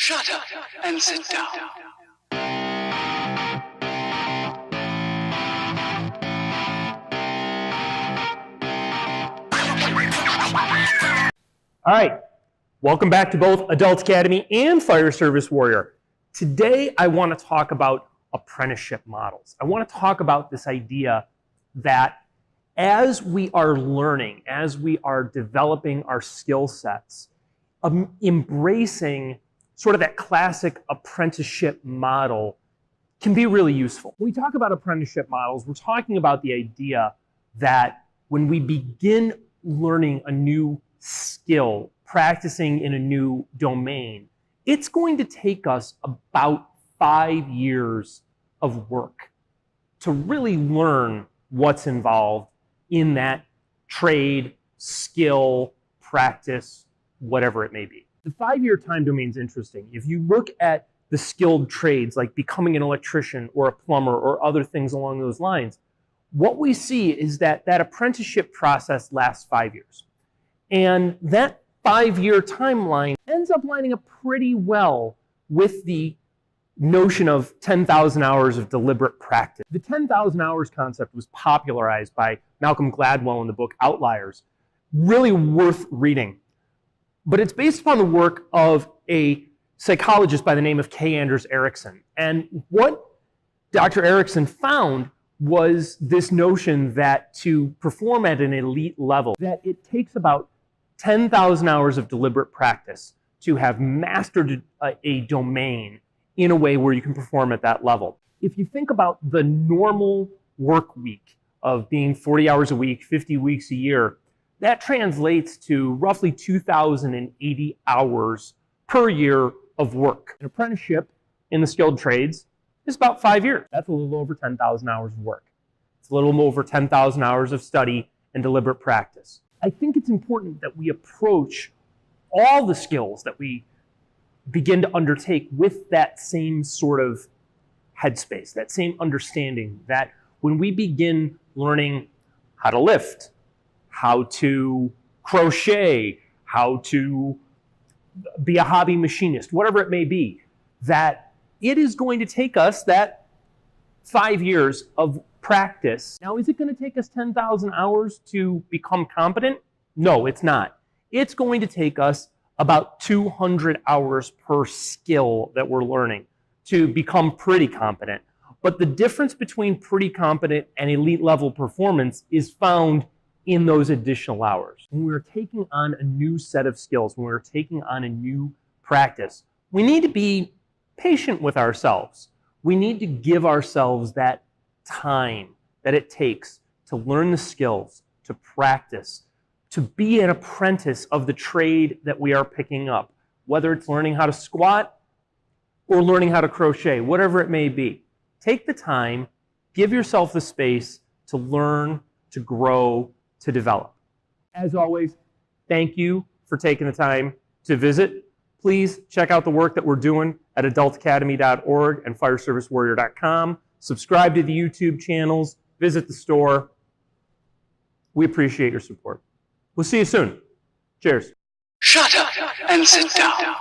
Shut up and sit down. All right, welcome back to both Adult Academy and Fire Service Warrior. Today I want to talk about apprenticeship models. I want to talk about this idea that as we are learning, as we are developing our skill sets, embracing sort of that classic apprenticeship model can be really useful. When we talk about apprenticeship models, we're talking about the idea that when we begin learning a new skill, practicing in a new domain, it's going to take us about 5 years of work to really learn what's involved in that trade, skill, practice, whatever it may be. The 5-year time domain is interesting. If you look at the skilled trades, like becoming an electrician or a plumber or other things along those lines, what we see is that that apprenticeship process lasts 5 years. And that 5-year timeline ends up lining up pretty well with the notion of 10,000 hours of deliberate practice. The 10,000 hours concept was popularized by Malcolm Gladwell in the book Outliers. Really worth reading. But it's based upon the work of a psychologist by the name of K. Anders Ericsson. And what Dr. Ericsson found was this notion that to perform at an elite level, that it takes about 10,000 hours of deliberate practice to have mastered a domain in a way where you can perform at that level. If you think about the normal work week of being 40 hours a week, 50 weeks a year, that translates to roughly 2,080 hours per year of work. An apprenticeship in the skilled trades is about 5 years. That's a little over 10,000 hours of work. It's a little over 10,000 hours of study and deliberate practice. I think it's important that we approach all the skills that we begin to undertake with that same sort of headspace, that same understanding that when we begin learning how to lift, how to crochet, how to be a hobby machinist, whatever it may be, that it is going to take us that 5 years of practice. Now, is it going to take us 10,000 hours to become competent? No, it's not. It's going to take us about 200 hours per skill that we're learning to become pretty competent. But the difference between pretty competent and elite level performance is found in those additional hours. When we're taking on a new set of skills, when we're taking on a new practice, we need to be patient with ourselves. We need to give ourselves that time that it takes to learn the skills, to practice, to be an apprentice of the trade that we are picking up, whether it's learning how to squat or learning how to crochet, whatever it may be. Take the time, give yourself the space to learn, to grow, to develop. As always, thank you for taking the time to visit. Please check out the work that we're doing at adultacademy.org and fireservicewarrior.com. Subscribe to the YouTube channels, visit the store. We appreciate your support. We'll see you soon. Cheers. Shut up and sit down.